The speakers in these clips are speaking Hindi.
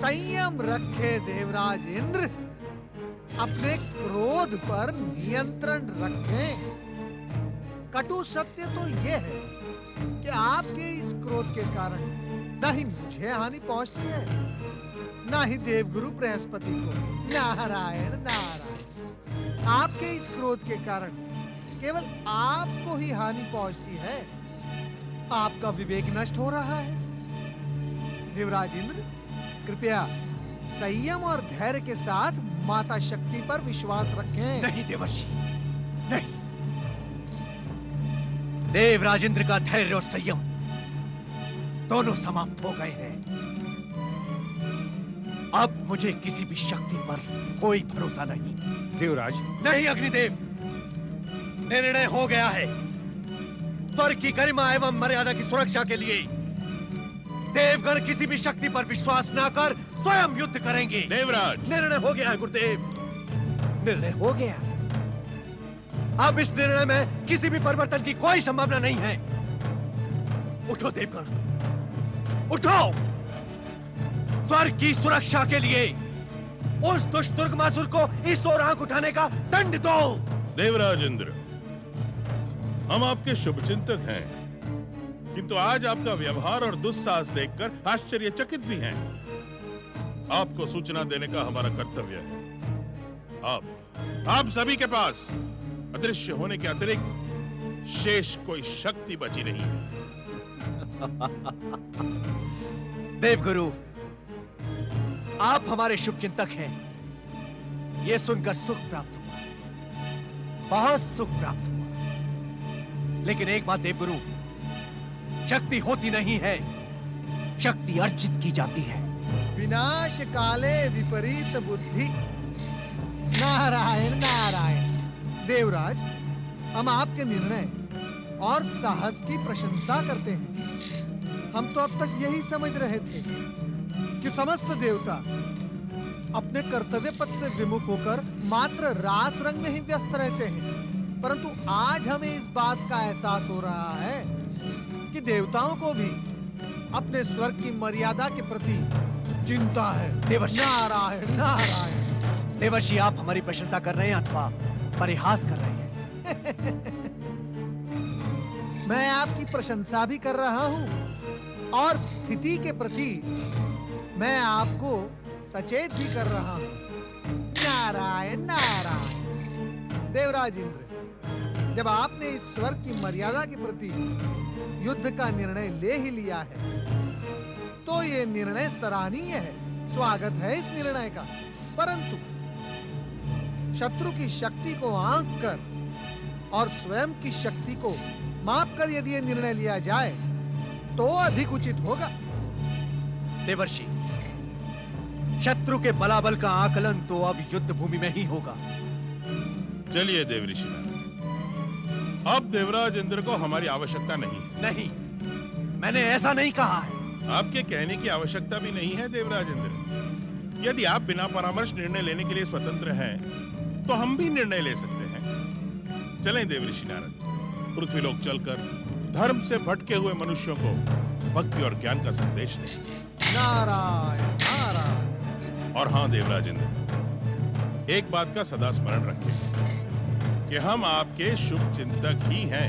संयम रखे देवराज इंद्र, अपने क्रोध पर नियंत्रण रखें। कटु सत्य तो यह है कि आपके इस क्रोध के कारण न ही मुझे हानि पहुंचती है, न ही देवगुरु बृहस्पति को। नारायण नारायण। आपके इस क्रोध के कारण केवल आपको ही हानि पहुंचती है। आपका विवेक नष्ट हो रहा है। देवराज इंद्र, कृपया संयम और धैर्य के साथ माता शक्ति पर विश्वास रखें। नहीं देवर्षि, नहीं। देवराज इंद्र का धैर्य और संयम दोनों समाप्त हो गए हैं। अब मुझे किसी भी शक्ति पर कोई भरोसा नहीं। देवराज। नहीं अग्निदेव, निर्णय हो गया है। स्वर्ग की गरिमा एवं मर्यादा की सुरक्षा के लिए देवगण किसी भी शक्ति पर विश्वास न कर स्वयं युद्ध करेंगे। देवराज। निर्णय हो गया है गुरुदेव, निर्णय हो गया। अब इस निर्णय में किसी भी परिवर्तन की कोई संभावना नहीं है। उठो देवगण, उठो। स्वर्ग की सुरक्षा के लिए उस दुष्ट दुर्गमासुर को इस ओर आंख उठाने का दंड दो। देवराज इंद्र, हम आपके शुभचिंतक हैं, किंतु आज आपका व्यवहार और दुस्साहस देखकर आश्चर्यचकित भी हैं। आपको सूचना देने का हमारा कर्तव्य है। आप सभी के पास अदृश्य होने के अतिरिक्त शेष कोई शक्ति बची नहीं है। देवगुरु, आप हमारे शुभचिंतक हैं, यह सुनकर सुख प्राप्त हुआ, बहुत सुख प्राप्त हुआ। लेकिन एक बात देवगुरु, शक्ति होती नहीं है, शक्ति अर्जित की जाती है। विनाश काले विपरीत बुद्धि। नारायण नारायण। देवराज, हम आपके निर्णय और साहस की प्रशंसा करते हैं। हम तो अब तक यही समझ रहे थे कि समस्त देवता अपने कर्तव्य पथ से विमुख होकर मात्र रास रंग में ही व्यस्त रहते हैं, परंतु आज हमें इस बात का एहसास हो रहा है कि देवताओं को भी अपने स्वर्ग की मर्यादा के प्रति चिंता है। देवर्षि। नारायण नारायण। देवर्षि, आप हमारी प्रशंसा कर रहे हैं अथवा परिहास कर रहे हैं? मैं आपकी प्रशंसा भी कर रहा हूं और स्थिति के प्रति मैं आपको सचेत भी कर रहा हूं। नारायण नारायण। देवराज इंद्र, जब आपने इस स्वर्ग की मर्यादा के प्रति युद्ध का निर्णय ले ही लिया है, तो यह निर्णय सराहनीय है, स्वागत है इस निर्णय का। परंतु शत्रु की शक्ति को आंक कर और स्वयं की शक्ति को माप कर यदि यह निर्णय लिया जाए तो अधिक उचित होगा। देवर्षि, शत्रु के बलाबल का आकलन तो अब युद्ध भूमि में ही होगा। चलिए देवऋषि, अब देवराज इंद्र को हमारी आवश्यकता नहीं। नहीं, मैंने ऐसा नहीं कहा है। आपके कहने की आवश्यकता भी नहीं है देवराज इंद्र। यदि आप बिना परामर्श निर्णय लेने के लिए स्वतंत्र हैं, तो हम भी निर्णय ले सकते हैं। चलें देवऋषि नारद, पृथ्वीलोक चलकर धर्म से भटके हुए मनुष्यों को भक्ति और ज्ञान का संदेश दें। नारायण नारायण। और हां देवराज इंद्र, एक बात का सदा स्मरण रखें कि हम आपके शुभ चिंतक ही हैं।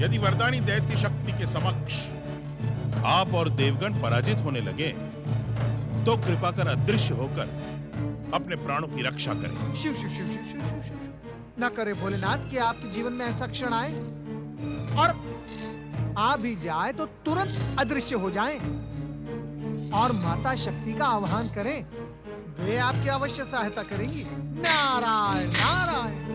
यदि वरदानी दैत्य शक्ति के समक्ष आप और देवगण पराजित होने लगे, तो कृपा कर अदृश्य होकर अपने प्राणों की रक्षा करें। शिव शिव शिव शिव शिव शिव शिव। न करे भोलेनाथ कि आपके जीवन में ऐसा क्षण आए, और आ भी जाए तो तुरंत अदृश्य हो जाएं और माता शक्ति का आह्वान करें। वे आपकी अवश्य सहायता करेंगी। नारायण नारायण।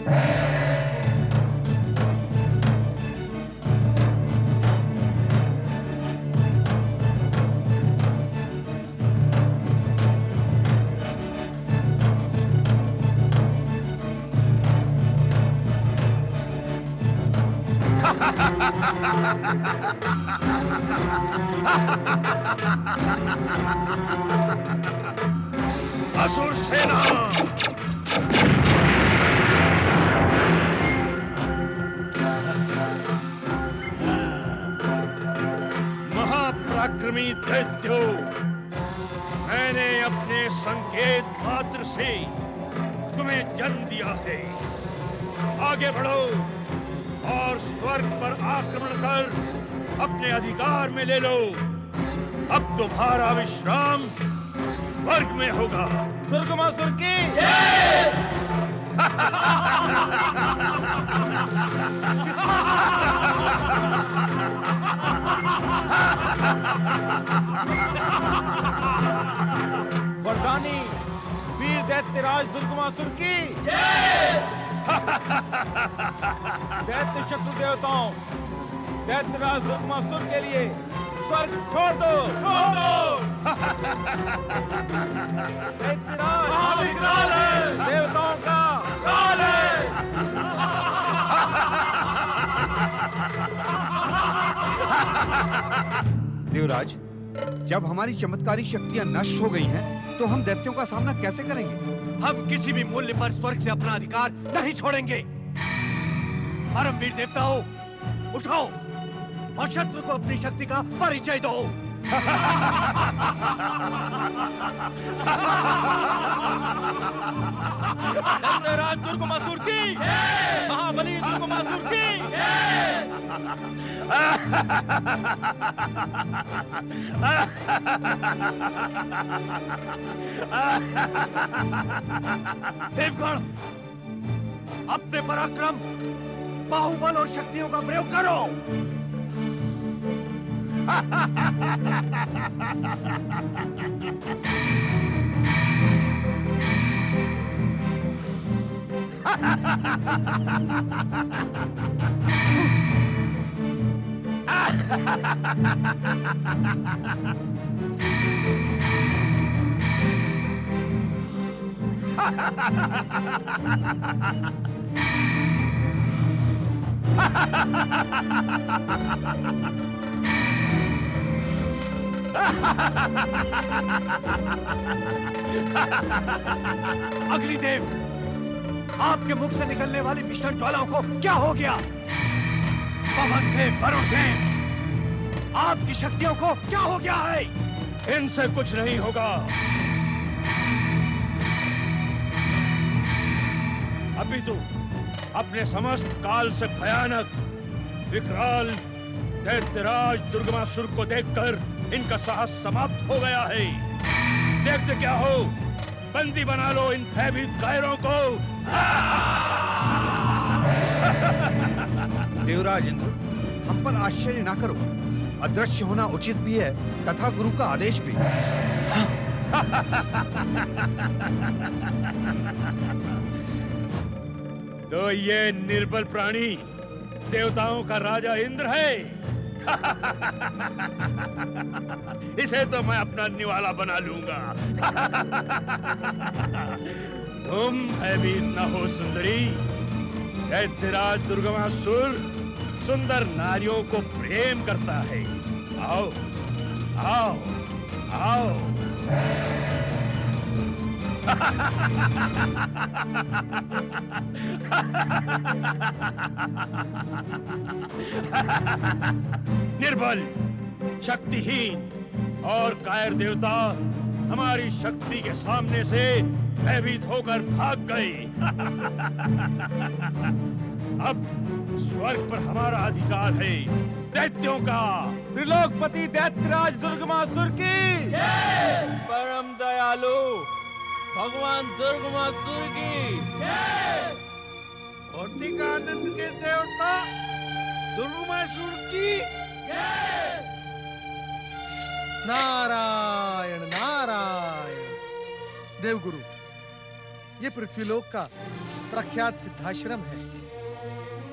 असुर सेना, महापराक्रमी दैत्यो, मैंने अपने संकेत मात्र से तुम्हें जन्म दिया है। आगे बढ़ो और स्वर्ग पर आक्रमण कर अपने अधिकार में ले लो। अब तुम्हारा विश्राम स्वर्ग में होगा। दुर्गमासुर की जय! वरदानी वीर दैत्यराज दुर्गमासुर की जय! दैत्य शत्रु देवताओं, दैत्यराज दुर्गमासुर के लिए स्वर्ग छोड़ दो, छोड़ दो। दैत्यराज महाविकराल है, देवताओं का काल है। देवराज, जब हमारी चमत्कारी शक्तियां नष्ट हो गई हैं, तो हम दैत्यों का सामना कैसे करेंगे? हम किसी भी मूल्य पर स्वर्ग से अपना अधिकार नहीं छोड़ेंगे। परमवीर देवताओं, उठो और शत्रु को अपनी शक्ति का परिचय दो। दैत्यराज दुर्गमासुर की महाबली दुर्गमासुर की देवगण, अपने पराक्रम, बाहुबल और शक्तियों का प्रयोग करो। अग्निदेव, आपके मुख से निकलने वाली भीषण ज्वालाओं को क्या हो गया? पवन देव, वरुण देव, आपकी शक्तियों को क्या हो गया है? इनसे कुछ नहीं होगा। अभी तो अपने समस्त काल से भयानक विकराल दैत्यराज दुर्गमासुर को देखकर इनका साहस समाप्त हो गया है। देखते क्या हो, बंदी बना लो इन भयभीत कायरों को। देवराज इंद्र, हम पर आश्चर्य ना करो। अदृश्य होना उचित भी है तथा गुरु का आदेश भी। तो ये निर्बल प्राणी देवताओं का राजा इंद्र है। इसे तो मैं अपना निवाला बना लूंगा। तुम भयभीत न हो सुंदरी। दैत्यराज दुर्गमासुर सुंदर नारियों को प्रेम करता है। आओ आओ आओ। निर्बल, शक्तिहीन और कायर देवता हमारी शक्ति के सामने से भयभीत होकर भाग गए। अब स्वर्ग पर हमारा अधिकार है, दैत्यों का। त्रिलोकपति दैत्यराज दुर्गमासुर की जय! परम दयालु भगवान दुर्गमासुर की जय! भौतिक आनंद के देवता दुर्गमासुर की जय! नारायण नारायण। देवगुरु, ये पृथ्वीलोक का प्रख्यात सिद्धाश्रम है,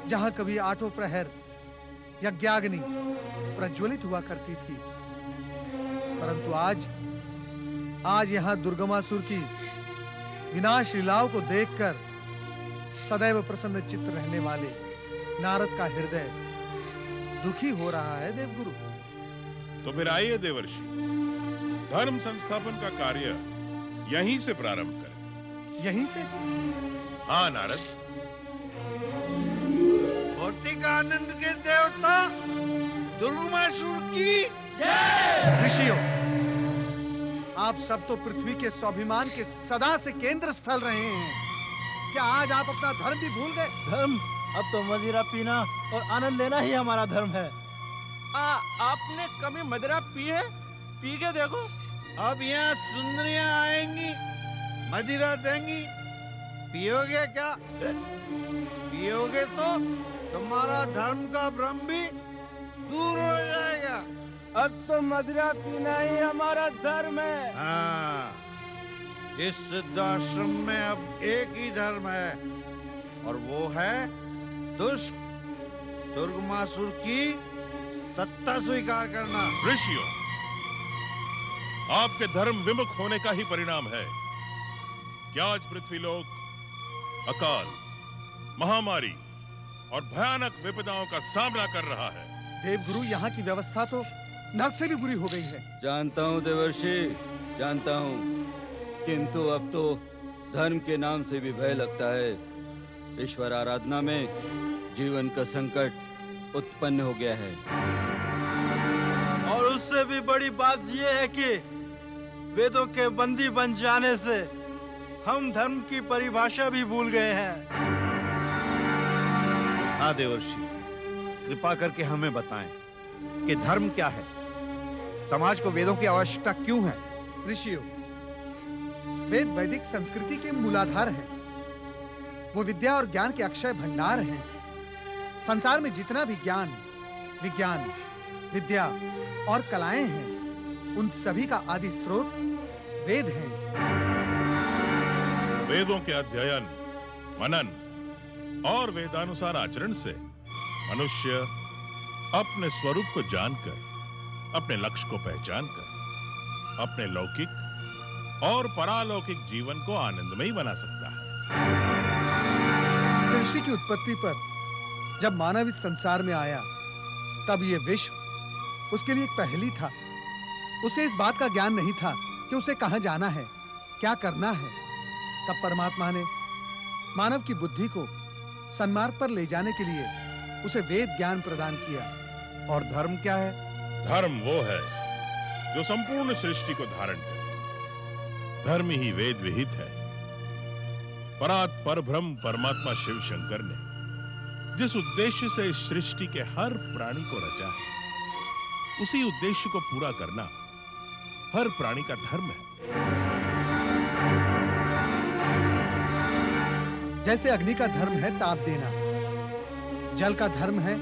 जहां कभी आठों प्रहर यज्ञाग्नि प्रज्वलित हुआ करती थी। परंतु आज यहां दुर्गमासुर की विनाश लीलाओं को देखकर सदैव प्रसन्न चित्त रहने वाले नारद का हृदय दुखी हो रहा है। देवगुरु, तो फिर आइए देवर्षि, धर्म संस्थापन का कार्य यहीं से प्रारंभ करें। यहीं से? हाँ नारद। भौतिक आनंद के देवता दुर्गमासुर की जय! ऋषियों, आप सब तो पृथ्वी के स्वाभिमान के सदा से केंद्र स्थल रहे हैं। क्या आज आप अपना धर्म भी भूल गए? धर्म? अब तो मदिरा पीना और आनंद लेना ही हमारा धर्म है। आपने कभी मदिरा पी है? पी के देखो। अब यहाँ सुंदरियां आएंगी, मदिरा देंगी, पियोगे क्या? पियोगे तो तुम्हारा धर्म का भ्रम भी दूर हो जाएगा। अब तो मदिरा पीना ही हमारा धर्म है। हाँ, इस सिद्धाश्रम में अब एक ही धर्म है और वो है दुष्ट दुर्गमासुर की सत्ता स्वीकार करना। ऋषियों, आपके धर्म विमुख होने का ही परिणाम है कि आज पृथ्वीलोक अकाल, महामारी और भयानक विपदाओं का सामना कर रहा है। देवगुरु, यहाँ की व्यवस्था तो नर्क से भी बुरी हो गई है। जानता हूँ देवर्षि, जानता हूँ, किंतु अब तो धर्म के नाम से भी भय लगता है। ईश्वर आराधना में जीवन का संकट उत्पन्न हो गया है। और उससे भी बड़ी बात यह है कि वेदों के बंदी बन जाने से हम धर्म की परिभाषा भी भूल गए हैं। हाँ देवर्षि, कृपा करके हमें बताएं कि धर्म क्या है, समाज को वेदों की आवश्यकता क्यों है? ऋषियों, वेद वैदिक संस्कृति के मूलाधार हैं। वो विद्या और ज्ञान के अक्षय भंडार हैं। संसार में जितना भी ज्ञान, विज्ञान, विद्या और कलाएं हैं, उन सभी का आदि स्रोत वेद हैं। वेदों के अध्ययन, मनन और वेदानुसार आचरण से मनुष्य अपने स्वरूप को जानकर, अपने लक्ष्य को पहचानकर अपने लौकिक और परालौकिक जीवन को आनंदमयी बना सकता है। सृष्टि की उत्पत्ति पर जब मानव इस संसार में आया, तब यह विश्व उसके लिए एक पहेली था। उसे इस बात का ज्ञान नहीं था कि उसे कहां जाना है, क्या करना है। तब परमात्मा ने मानव की बुद्धि को सन्मार्ग पर ले जाने के लिए उसे वेद ज्ञान प्रदान किया। और धर्म क्या है? धर्म वो है जो संपूर्ण सृष्टि को धारण करे। धर्म ही वेद विहित है। परात परब्रह्म परमात्मा शिव शंकर ने जिस उद्देश्य से इस सृष्टि के हर प्राणी को रचा है, उसी उद्देश्य को पूरा करना हर प्राणी का धर्म है। जैसे अग्नि का धर्म है ताप देना, जल का धर्म है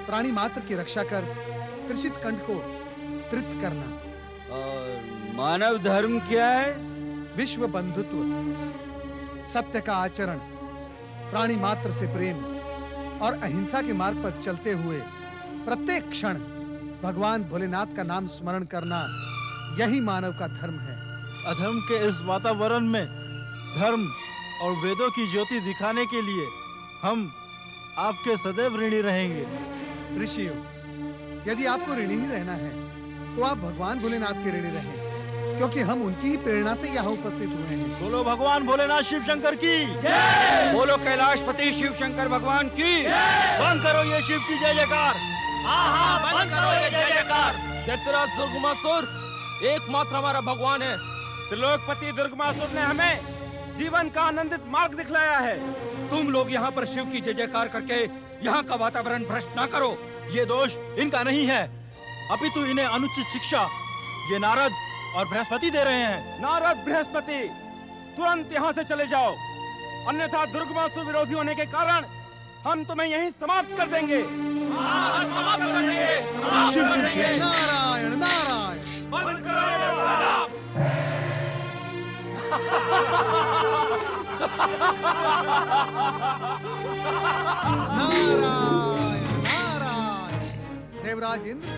प्राणी मात्र की रक्षा कर त्रिषित कंठ को तृप्त करना। और मानव धर्म क्या है? विश्व बंधुत्व, सत्य का आचरण, प्राणी मात्र से प्रेम और अहिंसा के मार्ग पर चलते हुए प्रत्येक क्षण भगवान भोलेनाथ का नाम स्मरण करना, यही मानव का धर्म है। अधर्म के इस वातावरण में धर्म और वेदों की ज्योति दिखाने के लिए हम आपके सदैव ऋणी रहेंगे। ऋषियों, यदि आपको ऋणी ही रहना है तो आप भगवान भोलेनाथ के ऋणी रहें, क्योंकि हम उनकी ही प्रेरणा से यहाँ उपस्थित हुए हैं। बोलो भगवान भोलेनाथ शिव शंकर की जय। बोलो कैलाशपति शिव शंकर भगवान की जय। बंद करो ये शिव की जय जयकार। हाँ, बंद करो ये जय जयकार। दैत्यराज दुर्गमासुर एकमात्र हमारा भगवान है। त्रिलोकपति दुर्गमासुर ने हमें जीवन का आनंदित मार्ग दिखलाया है। तुम लोग यहाँ पर शिव की जय जयकार करके यहाँ का वातावरण भ्रष्ट ना करो। ये दोष इनका नहीं है, अपितु इन्हें अनुचित शिक्षा ये नारद और बृहस्पति दे रहे हैं। नारद, बृहस्पति, तुरंत यहाँ से चले जाओ, अन्यथा दुर्गमासुर विरोधी होने के कारण हम तुम्हें यहीं समाप्त कर देंगे। समाप्त कर देंगे। शिव शिव शिव, नारायण नारायण। बंद करो ये वाला। नारायण नारायण। देवराज इंद्र,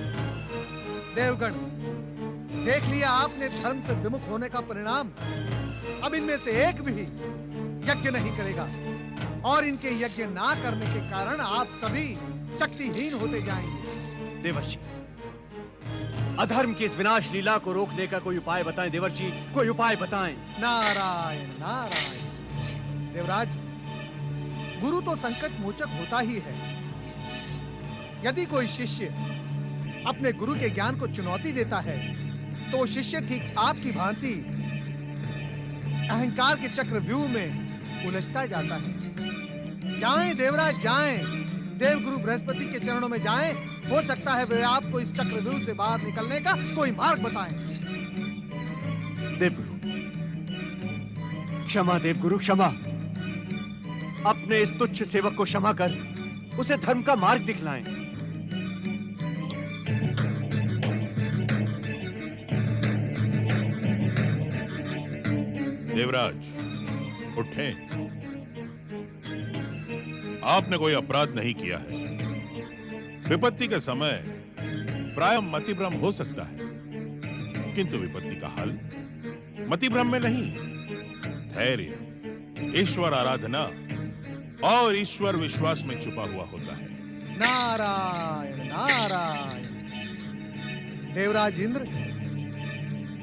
देवगण, देख लिया आपने धर्म से विमुख होने का परिणाम। अब इनमें से एक भी यज्ञ नहीं करेगा और इनके यज्ञ ना करने के कारण आप सभी शक्तिहीन होते जाएंगे। देवर्षि, अधर्म की इस विनाश लीला को रोकने का कोई उपाय बताएं देवर्षि, कोई उपाय बताएं। नारायण नारायण। देवराज, गुरु तो संकट मोचक होता ही है। यदि कोई शिष्य अपने गुरु के ज्ञान को चुनौती देता है तो वो शिष्य ठीक आपकी भांति अहंकार के चक्रव्यूह में उलझता जाता है। जाएं देवराज जाएं, देवगुरु बृहस्पति के चरणों में जाएं। हो सकता है वे आपको इस चक्रव्यूह से बाहर निकलने का कोई मार्ग बताएं। देवगुरु क्षमा, देवगुरु क्षमा। अपने इस तुच्छ सेवक को क्षमा कर उसे धर्म का मार्ग दिखलाएं। देवराज उठें। आपने कोई अपराध नहीं किया है। विपत्ति के समय प्राय मतिभ्रम हो सकता है, किंतु विपत्ति का हल मतिभ्रम में नहीं, धैर्य, ईश्वर आराधना और ईश्वर विश्वास में छुपा हुआ होता है। नारायण नारायण। देवराज इंद्र,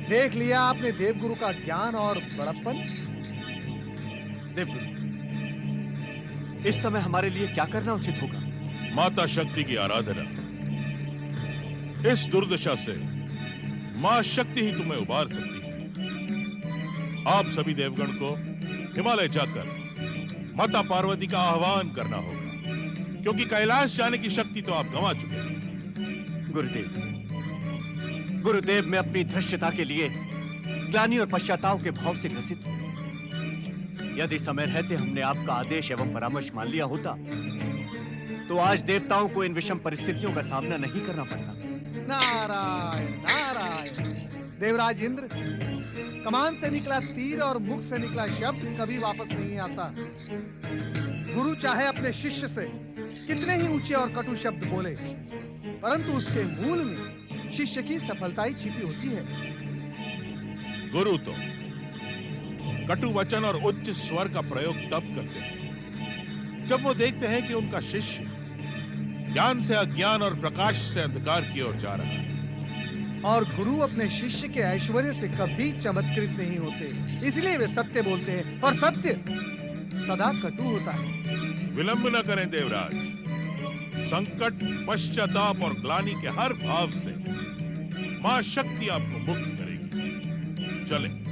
देख लिया आपने देवगुरु का ज्ञान और बड़प्पन। देवगुरु, इस समय हमारे लिए क्या करना उचित होगा? माता शक्ति की आराधना। इस दुर्दशा से मां शक्ति ही तुम्हें उबार सकती है। आप सभी देवगण को हिमालय जाकर माता पार्वती का आह्वान करना होगा, क्योंकि कैलाश जाने की शक्ति तो आप गंवा चुके हैं। गुरुदेव, मैं अपनी धृष्टता के लिए ग्लानि और पश्चाताप के भाव से ग्रसित हूं। यदि समय रहते हमने आपका आदेश एवं परामर्श मान लिया होता, तो आज देवताओं को इन विषम परिस्थितियों का सामना नहीं करना पड़ता। नारायण नारायण। देवराज इंद्र, कमान से निकला तीर और मुख से निकला शब्द कभी वापस नहीं आता। गुरु चाहे अपने शिष्य से कितने ही ऊंचे और कटु शब्द बोले, परंतु उसके मूल में शिष्य की सफलता ही छिपी होती है। गुरु तो कटु वचन और उच्च स्वर का प्रयोग तब करते हैं जब वो देखते हैं कि उनका शिष्य ज्ञान से अज्ञान और प्रकाश से अंधकार की ओर जा रहा है। और गुरु अपने शिष्य के ऐश्वर्य से कभी चमत्कृत नहीं होते, इसलिए वे सत्य बोलते हैं, और सत्य सदा कटु होता है। विलंब न करें देवराज। संकट, पश्चाताप और ग्लानि के हर भाव से मां शक्ति आपको मुक्त करेगी। चलें।